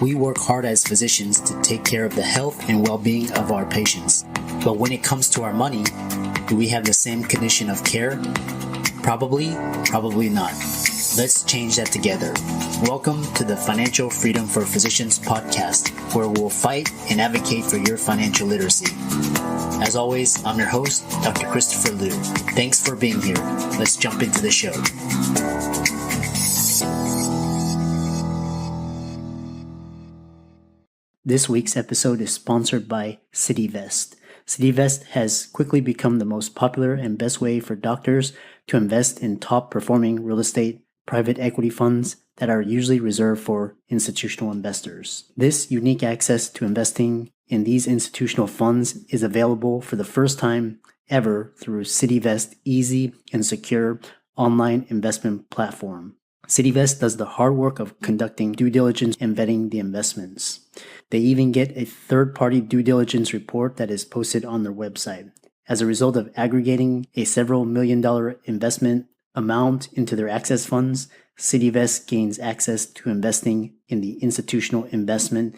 We work hard as physicians to take care of the health and well-being of our patients. But when it comes to our money, do we have the same condition of care? Probably not. Let's change that together. Welcome to the Financial Freedom for Physicians podcast, where we'll fight and advocate for your financial literacy. As always, I'm your host, Dr. Christopher Liu. Thanks for being here. Let's jump into the show. This week's episode is sponsored by CityVest. CityVest has quickly become the most popular and best way for doctors to invest in top-performing real estate private equity funds that are usually reserved for institutional investors. This unique access to investing in these institutional funds is available for the first time ever through CityVest's easy and secure online investment platform. CityVest does the hard work of conducting due diligence and vetting the investments. They even get a third-party due diligence report that is posted on their website. As a result of aggregating a several $million investment amount into their access funds, CityVest gains access to investing in the institutional investment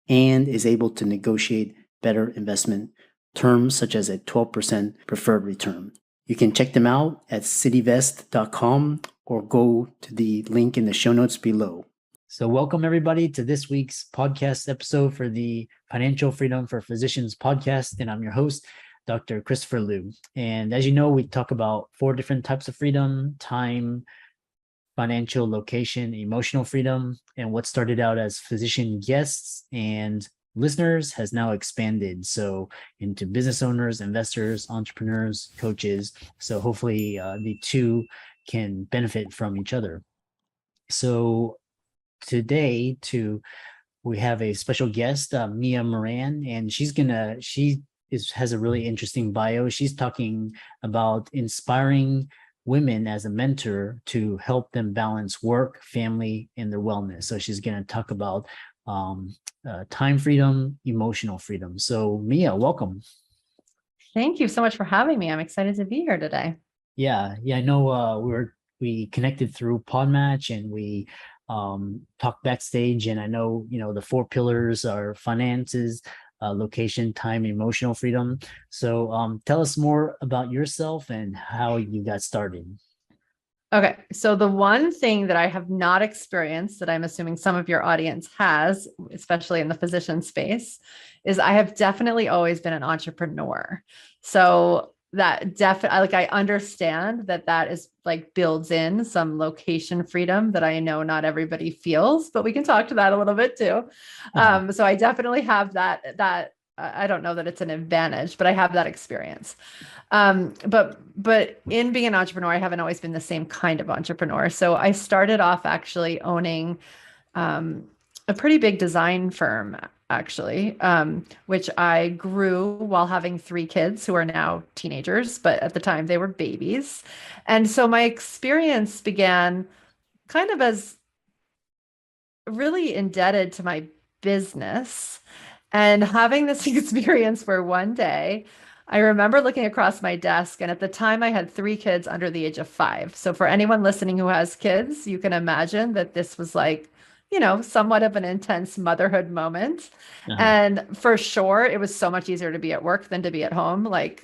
and is able to negotiate better investment terms such as a 12% preferred return. You can check them out at cityvest.com or go to the link in the show notes below. So welcome everybody to this week's podcast episode for the Financial Freedom for Physicians podcast. And I'm your host, Dr. Christopher Liu. And as you know, we talk about 4 different types of freedom: time, financial, location, emotional freedom. And what started out as physician guests and listeners has now expanded into business owners, investors, entrepreneurs, coaches. So hopefully the two can benefit from each other. So today we have a special guest, Mia Moran, and she has a really interesting bio. She's talking about inspiring women as a mentor to help them balance work, family, and their wellness. So she's going to talk about time freedom, emotional freedom. So Mia, welcome. Thank you so much for having me. I'm excited to be here today. Yeah. I know we connected through Podmatch and we talked backstage, and I know, the 4 pillars are finances, location, time, emotional freedom. So tell us more about yourself and how you got started. Okay. So the one thing that I have not experienced that I'm assuming some of your audience has, especially in the physician space, is I have definitely always been an entrepreneur. So that definitely, I understand that is builds in some location freedom that I know not everybody feels, but we can talk to that a little bit too. So I definitely have that I don't know that it's an advantage, but I have that experience. But in being an entrepreneur, I haven't always been the same kind of entrepreneur. So I started off actually owning a pretty big design firm, actually, which I grew while having 3 kids who are now teenagers, but at the time they were babies. And so my experience began kind of as really indebted to my business and having this experience where one day I remember looking across my desk, and at the time I had 3 kids under the age of 5. So for anyone listening who has kids, you can imagine that this was somewhat of an intense motherhood moment. Uh-huh. And for sure, it was so much easier to be at work than to be at home. I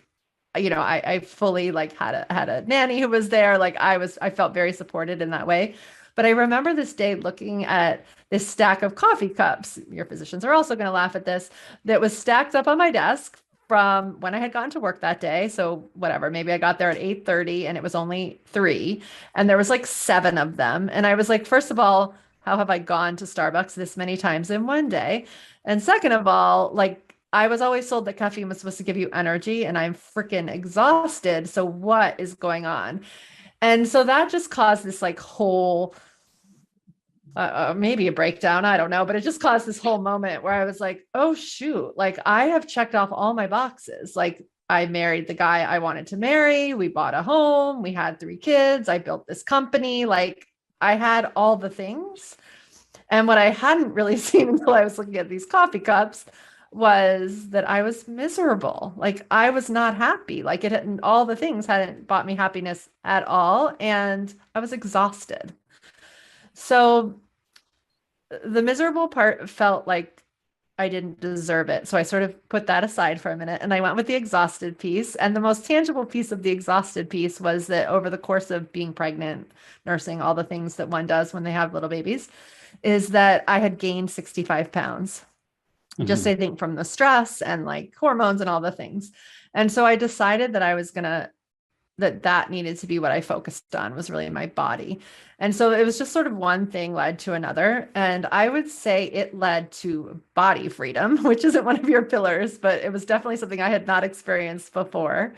fully had a nanny who was there. I felt very supported in that way. But I remember this day looking at this stack of coffee cups. Your physicians are also going to laugh at this. That was stacked up on my desk from when I had gotten to work that day. So whatever, maybe I got there at 8:30 and it was only 3, and there was 7 of them. And I was like, first of all, how have I gone to Starbucks this many times in one day? And second of all, I was always told that caffeine was supposed to give you energy, and I'm freaking exhausted. So what is going on? And so that just caused this whole, maybe a breakdown. I don't know, but it just caused this whole moment where I was like, oh shoot, I have checked off all my boxes. I married the guy I wanted to marry. We bought a home. We had 3 kids. I built this company. I had all the things. And what I hadn't really seen until I was looking at these coffee cups was that I was miserable. I was not happy. All the things hadn't brought me happiness at all. And I was exhausted. So the miserable part felt like I didn't deserve it. So I sort of put that aside for a minute and I went with the exhausted piece. And the most tangible piece of the exhausted piece was that over the course of being pregnant, nursing, all the things that one does when they have little babies, is that I had gained 65 pounds. Just Mhm. I think from the stress and like hormones and all the things. And so I decided that I was going to that needed to be what I focused on, was really my body. And so it was just sort of one thing led to another. And I would say it led to body freedom, which isn't one of your pillars, but it was definitely something I had not experienced before,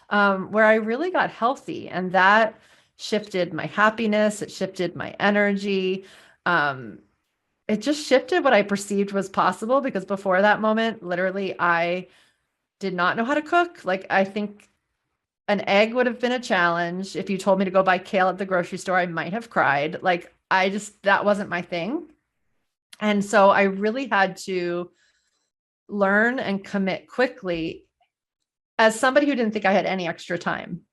where I really got healthy. And that shifted my happiness. It shifted my energy. It just shifted what I perceived was possible, because before that moment, literally, I did not know how to cook. Like, I think an egg would have been a challenge. If you told me to go buy kale at the grocery store, I might have cried. Like, that wasn't my thing. And so I really had to learn and commit quickly as somebody who didn't think I had any extra time.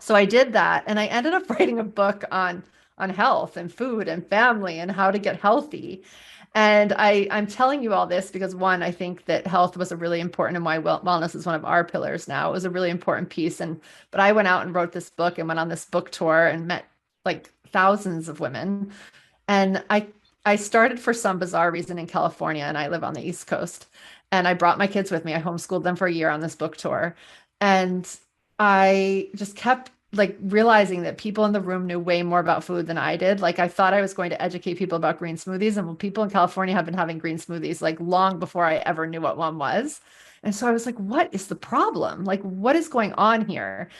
So I did that, and I ended up writing a book on health and food and family and how to get healthy. And I'm telling you all this because, one, I think that health was a really important, and why wellness is one of our pillars now. It was a really important piece. But I went out and wrote this book and went on this book tour and met like thousands of women. And I started for some bizarre reason in California, and I live on the East Coast. And I brought my kids with me. I homeschooled them for a year on this book tour. And I just kept like realizing that people in the room knew way more about food than I did. Like, I thought I was going to educate people about green smoothies, and people in California have been having green smoothies like long before I ever knew what one was. And so I was like, what is the problem? Like, what is going on here?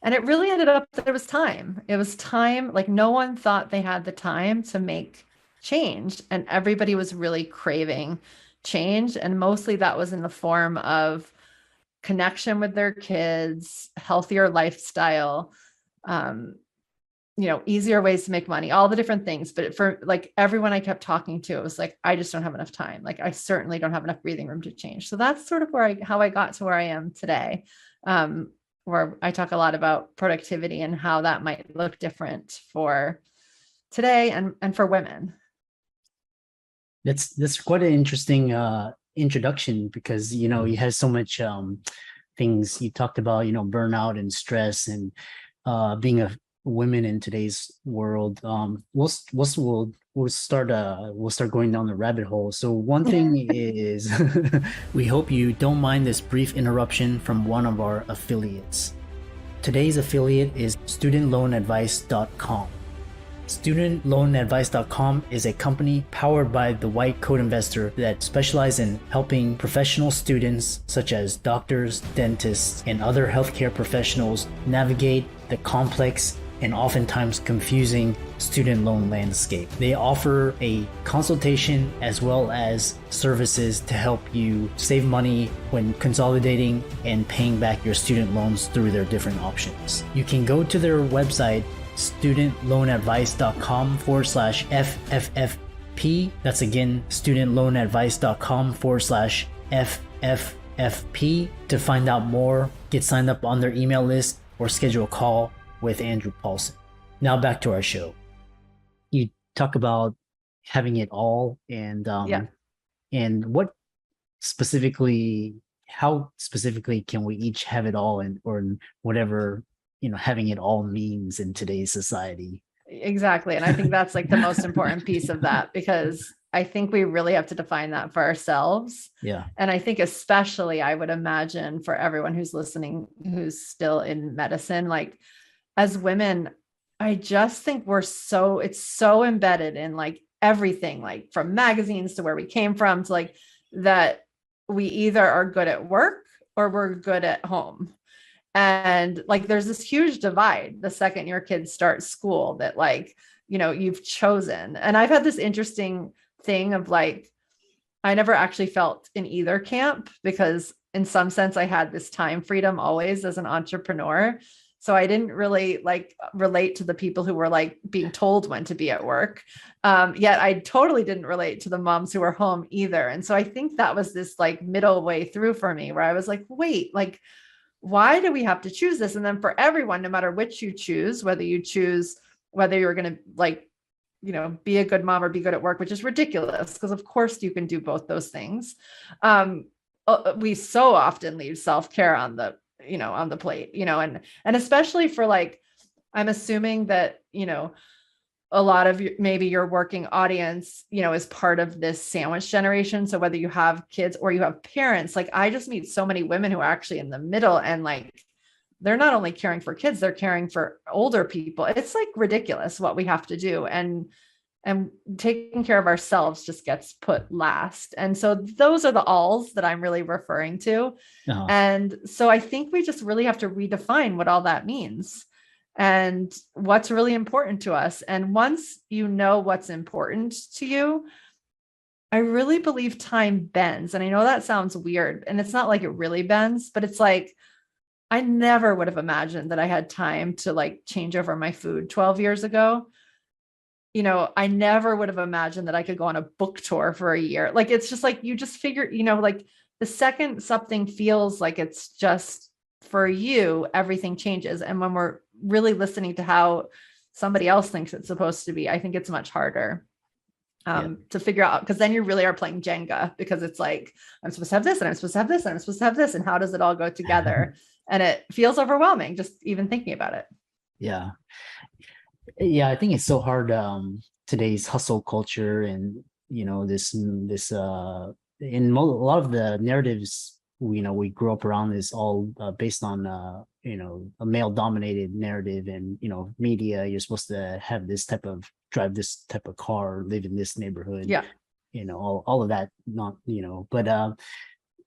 And it really ended up that it was time. It was time. Like, no one thought they had the time to make change, and everybody was really craving change. And mostly that was in the form of connection with their kids, healthier lifestyle, um, easier ways to make money, all the different things. But for like everyone I kept talking to, it was like, I just don't have enough time. Like, I certainly don't have enough breathing room to change. So that's sort of how I got to where I am today, where I talk a lot about productivity and how that might look different for today and for women. That's quite an interesting introduction, because you had so much things you talked about, burnout and stress, and being a women in today's world. We'll start going down the rabbit hole. So one thing is, we hope you don't mind this brief interruption from one of our affiliates. Today's affiliate is studentloanadvice.com. StudentLoanAdvice.com is a company powered by the White Coat Investor that specializes in helping professional students such as doctors, dentists, and other healthcare professionals navigate the complex and oftentimes confusing student loan landscape. They offer a consultation as well as services to help you save money when consolidating and paying back your student loans through their different options. You can go to their website, studentloanadvice.com/FFFP. That's again, studentloanadvice.com/FFFP to find out more, get signed up on their email list, or schedule a call with Andrew Paulson. Now back to our show. You talk about having it all, and and how specifically can we each have it all, or whatever having it all means in today's society. Exactly. And I think that's like the most important piece of that, because I think we really have to define that for ourselves. Yeah. And I think especially, I would imagine, for everyone who's listening, who's still in medicine, like, as women, I just think it's so embedded in like everything, like from magazines to where we came from, to like that we either are good at work or we're good at home. And like, there's this huge divide the second your kids start school that like, you've chosen. And I've had this interesting thing of like, I never actually felt in either camp, because in some sense I had this time freedom always as an entrepreneur. So I didn't really like relate to the people who were like being told when to be at work. Yet I totally didn't relate to the moms who were home either. And so I think that was this like middle way through for me, where I was like, wait, like, why do we have to choose this? And then for everyone, no matter which you choose, whether you're going to like be a good mom or be good at work, which is ridiculous because of course you can do both those things. We so often leave self-care on the plate, and especially for like, I'm assuming that, a lot of maybe your working audience, is part of this sandwich generation. So whether you have kids or you have parents, like I just meet so many women who are actually in the middle, and like, they're not only caring for kids, they're caring for older people. It's like ridiculous what we have to do. And taking care of ourselves just gets put last. And so those are the alls that I'm really referring to. Uh-huh. And so I think we just really have to redefine what all that means and what's really important to us. And once you know what's important to you, I really believe time bends. And I know that sounds weird, and it's not like it really bends, but it's like, I never would have imagined that I had time to like change over my food 12 years ago. I never would have imagined that I could go on a book tour for a year. Like, it's just like, you just figure, like the second something feels like it's just for you, everything changes. And when we're really listening to how somebody else thinks it's supposed to be, I think it's much harder to figure out, because then you really are playing Jenga, because it's like, I'm supposed to have this and I'm supposed to have this and I'm supposed to have this. And how does it all go together? And it feels overwhelming just even thinking about it. Yeah. I think it's so hard, today's hustle culture, and this in a lot of the narratives we grew up around is all based on a male dominated narrative, and media. You're supposed to have this type of drive this type of car, live in this neighborhood, all of that, not but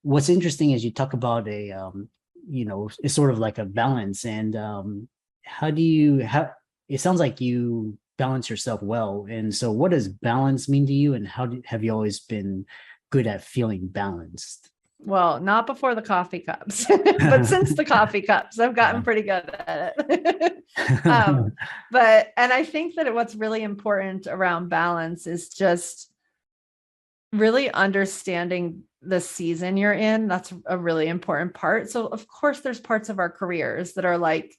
what's interesting is you talk about it's sort of like a balance. And how do you it sounds like you balance yourself well. And so what does balance mean to you, and have you always been good at feeling balanced? Well, not before the coffee cups, but since the coffee cups, I've gotten pretty good at it. And I think that what's really important around balance is just really understanding the season you're in. That's a really important part. So of course there's parts of our careers that are like,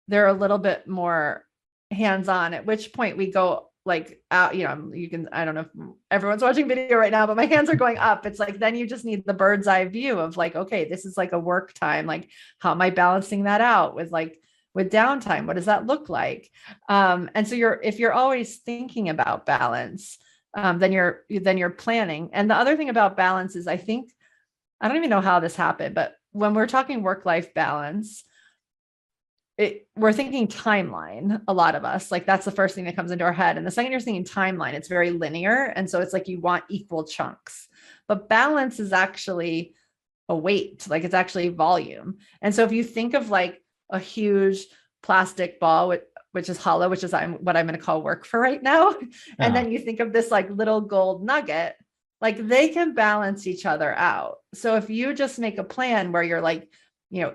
they're a little bit more hands-on, at which point we go like out, you can, I don't know if everyone's watching video right now, but my hands are going up. It's like, then you just need the bird's eye view of like, okay, this is like a work time. Like, how am I balancing that out with downtime? What does that look like? And so if you're always thinking about balance, then you're planning. And the other thing about balance is, I think, I don't even know how this happened, but when we're talking work-life balance, we're thinking timeline, a lot of us, like that's the first thing that comes into our head. And the second you're thinking timeline, it's very linear. And so it's like, you want equal chunks, but balance is actually a weight, like it's actually volume. And so if you think of like a huge plastic ball, which is hollow, which is what I'm going to call work for right now. And then you think of this like little gold nugget, like they can balance each other out. So if you just make a plan where you're like,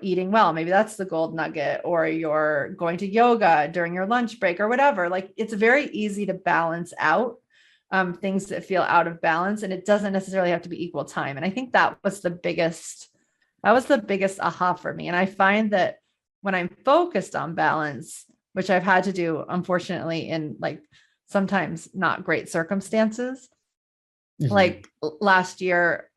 eating well, maybe that's the gold nugget, or you're going to yoga during your lunch break or whatever, like it's very easy to balance out things that feel out of balance. And it doesn't necessarily have to be equal time. And I think that was the biggest aha for me. And I find that when I'm focused on balance, which I've had to do, unfortunately, in like sometimes not great circumstances, like last year,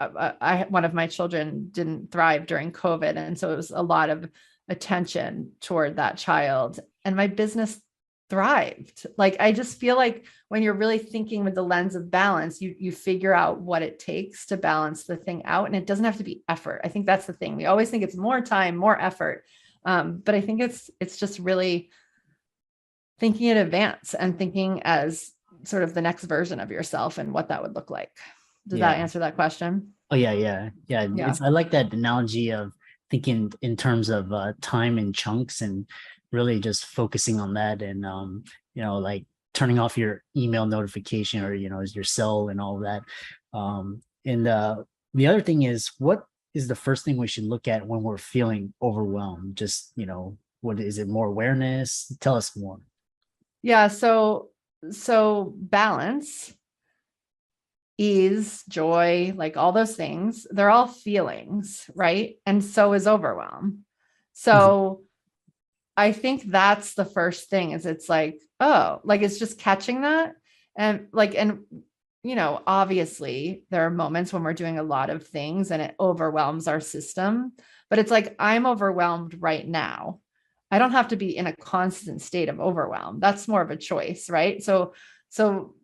one of my children didn't thrive during COVID. And so it was a lot of attention toward that child, and my business thrived. Like, I just feel like when you're really thinking with the lens of balance, you figure out what it takes to balance the thing out. And it doesn't have to be effort. I think that's the thing. We always think it's more time, more effort. But I think it's just really thinking in advance and thinking as sort of the next version of yourself and what that would look like. Does that answer that question? Oh yeah. I like that analogy of thinking in terms of time and chunks, and really just focusing on that. And like turning off your email notification, or your cell and all of that. And the other thing is, what is the first thing we should look at when we're feeling overwhelmed? Just what is it? More awareness? Tell us more. Yeah. So balance, ease, joy, like all those things, they're all feelings, right? And so is overwhelm. So I think that's the first thing, is it's like, oh, like it's just catching that. And like, and, obviously there are moments when we're doing a lot of things and it overwhelms our system, but it's like, I'm overwhelmed right now. I don't have to be in a constant state of overwhelm. That's more of a choice, right? So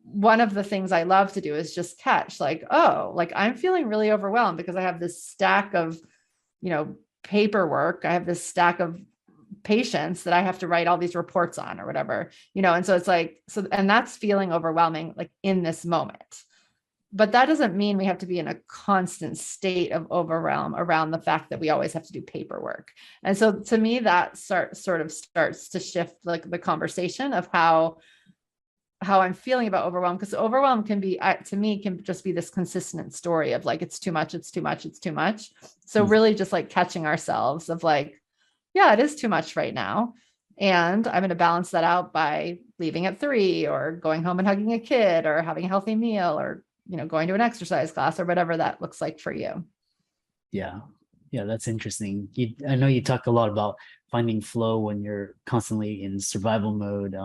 one of the things I love to do is just catch like, oh, like I'm feeling really overwhelmed because I have this stack of, paperwork. I have this stack of patients that I have to write all these reports on or whatever, and so it's like, so, and that's feeling overwhelming, like in this moment. But that doesn't mean we have to be in a constant state of overwhelm around the fact that we always have to do paperwork. And so to me, that sort of starts to shift like the conversation of how I'm feeling about overwhelm, because overwhelm can be, to me, can just be this consistent story of like, it's too much, it's too much, it's too much. So really just like catching ourselves of like, yeah, it is too much right now. And I'm going to balance that out by leaving at 3 or going home and hugging a kid or having a healthy meal or, going to an exercise class or whatever that looks like for you. Yeah. Yeah, that's interesting. I know you talk a lot about finding flow when you're constantly in survival mode,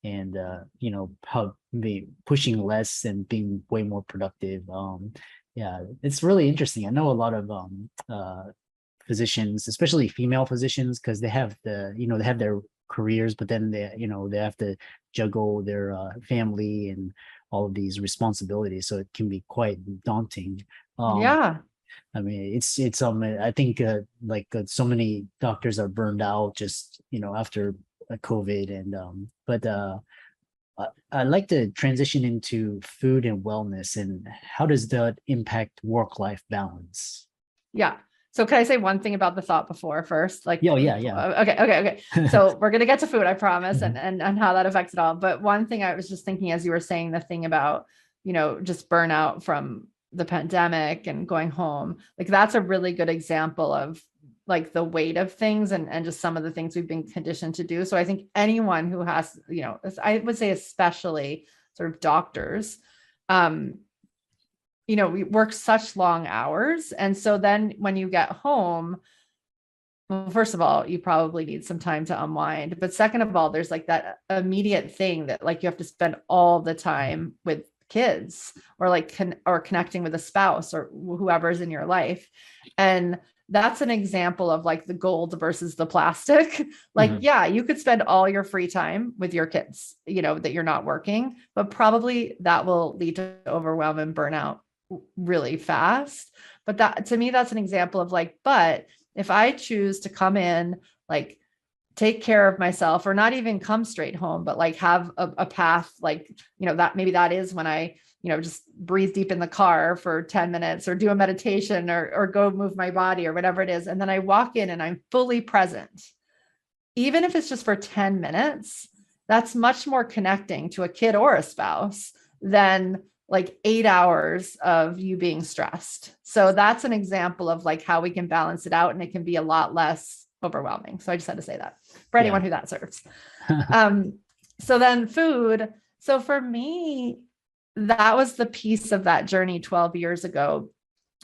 and how maybe pushing less and being way more productive. Yeah, it's really interesting. I know a lot of physicians, especially female physicians, because they have they have their careers, but then they have to juggle their family and all of these responsibilities, so it can be quite daunting. Yeah. I mean, it's I think so many doctors are burned out just after COVID, and but I'd like to transition into food and wellness, and how does that impact work-life balance? Yeah. So can I say one thing about the thought before first? Like, Yeah, yeah. Okay. So we're going to get to food, I promise, Mhm. and how that affects it all. But one thing I was just thinking as you were saying the thing about, just burnout from the pandemic and going home, like that's a really good example of like the weight of things and just some of the things we've been conditioned to do. So I think anyone who has, I would say especially sort of doctors, um, we work such long hours. And so then when you get home, well, first of all, you probably need some time to unwind. But second of all, there's like that immediate thing that like you have to spend all the time with kids or like or connecting with a spouse or whoever's in your life. And that's an example of like the gold versus the plastic. Like, Mhm. yeah, you could spend all your free time with your kids, that you're not working, but probably that will lead to overwhelm and burnout really fast. But that to me, that's an example of like, but if I choose to come in, like take care of myself or not even come straight home, but like have a path, like, that maybe that is when I, just breathe deep in the car for 10 minutes or do a meditation or go move my body or whatever it is. And then I walk in and I'm fully present, even if it's just for 10 minutes, that's much more connecting to a kid or a spouse than like 8 hours of you being stressed. So that's an example of like how we can balance it out and it can be a lot less overwhelming. So I just had to say that for anyone Yeah. who that serves. So then food. So for me, that was the piece of that journey 12 years ago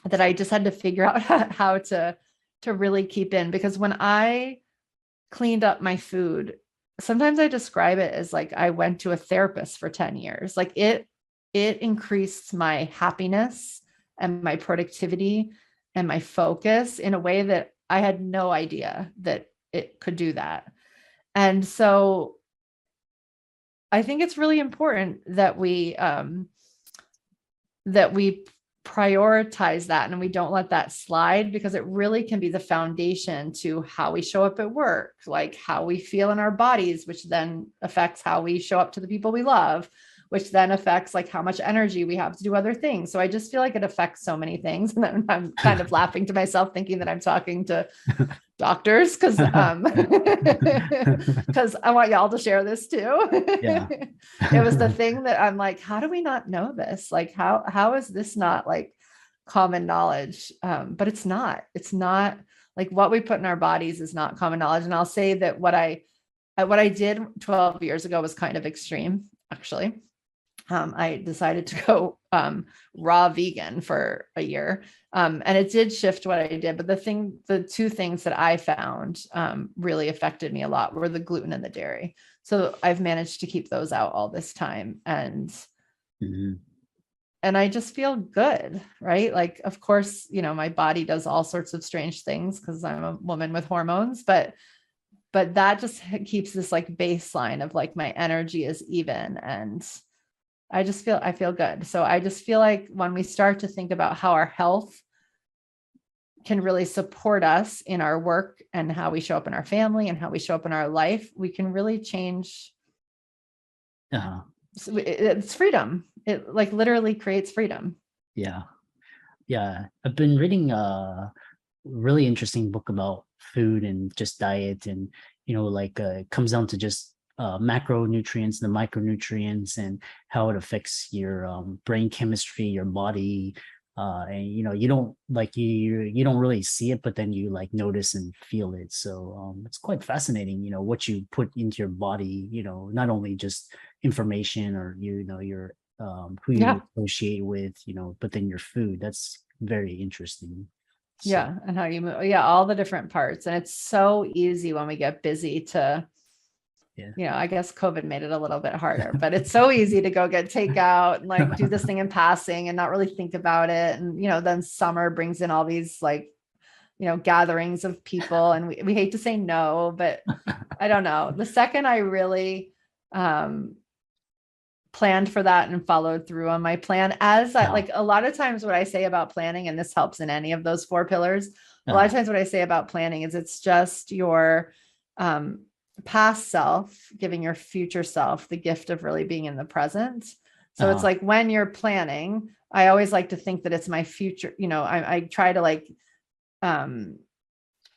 that I just had to figure out how to really keep in, because when I cleaned up my food, sometimes I describe it as like I went to a therapist for 10 years. Like it increased my happiness and my productivity and my focus in a way that I had no idea that it could do that. And so I think it's really important that we prioritize that and we don't let that slide, because it really can be the foundation to how we show up at work, like how we feel in our bodies, which then affects how we show up to the people we love, which then affects like how much energy we have to do other things. So I just feel like it affects so many things. And then I'm kind of laughing to myself thinking that I'm talking to doctors because because I want y'all to share this too. Yeah. It was the thing that I'm like, how do we not know this? Like how is this not like common knowledge? But it's not like what we put in our bodies is not common knowledge. And I'll say that what I did 12 years ago was kind of extreme, actually. I decided to go raw vegan for a year. And it did shift what I did. But the two things that I found really affected me a lot were the gluten and the dairy. So I've managed to keep those out all this time. And I just feel good, right? Like, of course, my body does all sorts of strange things because I'm a woman with hormones, but that just keeps this like baseline of like my energy is even, and I feel good. So I just feel like when we start to think about how our health can really support us in our work and how we show up in our family and how we show up in our life, we can really change. So it's freedom. It like literally creates freedom. Yeah. I've been reading a really interesting book about food and just diet, and it comes down to just macronutrients, the micronutrients, and how it affects your brain chemistry, your body. And you don't you don't really see it, but then you like notice and feel it. So it's quite fascinating, what you put into your body, not only just information or your who you associate with, but then your food. That's very interesting. So. And how you move. All the different parts. And it's so easy when we get busy to, I guess COVID made it a little bit harder, but it's so easy to go get takeout and like do this thing in passing and not really think about it. And, then summer brings in all these like, gatherings of people, and we hate to say no, but I don't know. The second I really, planned for that and followed through on my plan, like a lot of times what I say about planning, and this helps in any of those 4 pillars, a lot of times what I say about planning is it's just your past self giving your future self the gift of really being in the present. So it's like when you're planning, I always like to think that it's my future. I try to like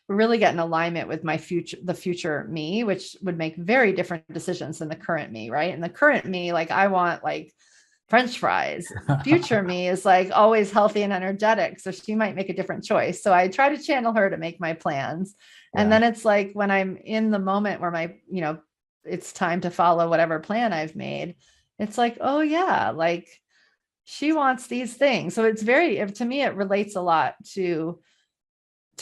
really get in alignment with the future me, which would make very different decisions than the current me, right? And the current me, like I want like French fries. Future me is like always healthy and energetic. So she might make a different choice. So I try to channel her to make my plans. And then it's like when I'm in the moment where it's time to follow whatever plan I've made, it's like, oh yeah, like she wants these things. So it's to me, it relates a lot to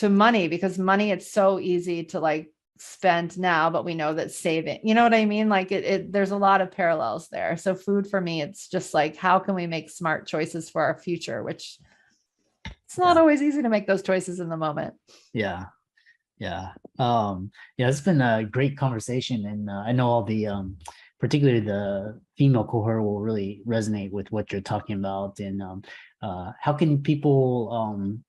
money, because money, it's so easy to like spend now, but we know that saving, you know what I mean? Like there's a lot of parallels there. So food for me, it's just like, how can we make smart choices for our future, which it's not always easy to make those choices in the moment. It's been a great conversation, and I know all the particularly the female cohort will really resonate with what you're talking about. And how can people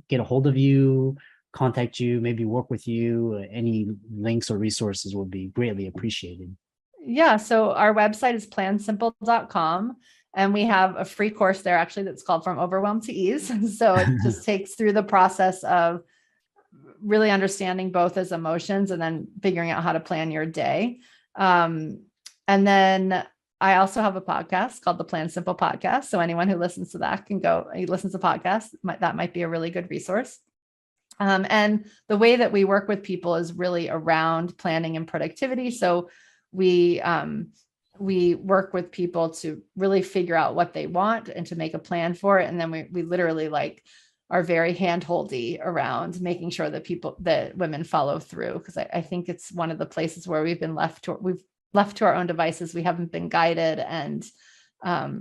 get a hold of you, contact you, maybe work with you? Any links or resources would be greatly appreciated. So our website is plansimple.com, and we have a free course there actually that's called From Overwhelm to Ease. So it just takes through the process of really understanding both as emotions and then figuring out how to plan your day. And then I also have a podcast called the Plan Simple Podcast. So anyone who listens to that can go, he listens to podcasts, that might be a really good resource. And the way that we work with people is really around planning and productivity. So we work with people to really figure out what they want and to make a plan for it. And then we literally like are very handholdy around making sure that women follow through. Because I think it's one of the places where we've been left to our own devices. We haven't been guided. And I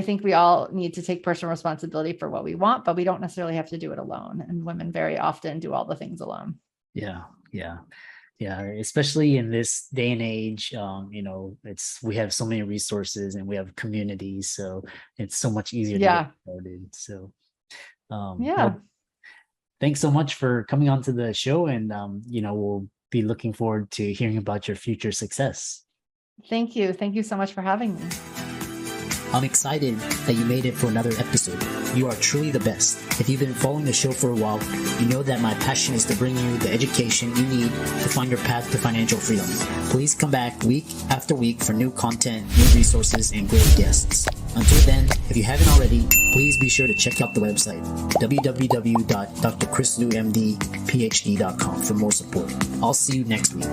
think we all need to take personal responsibility for what we want, but we don't necessarily have to do it alone. And women very often do all the things alone. Yeah. Especially in this day and age, we have so many resources and we have communities, so it's so much easier to get started. So, well, thanks so much for coming on to the show, and we'll be looking forward to hearing about your future success. Thank you. Thank you so much for having me. I'm excited that you made it for another episode. You are truly the best. If you've been following the show for a while, you know that my passion is to bring you the education you need to find your path to financial freedom. Please come back week after week for new content, new resources, and great guests. Until then, if you haven't already, please be sure to check out the website, www.drchrislumdphd.com, for more support. I'll see you next week.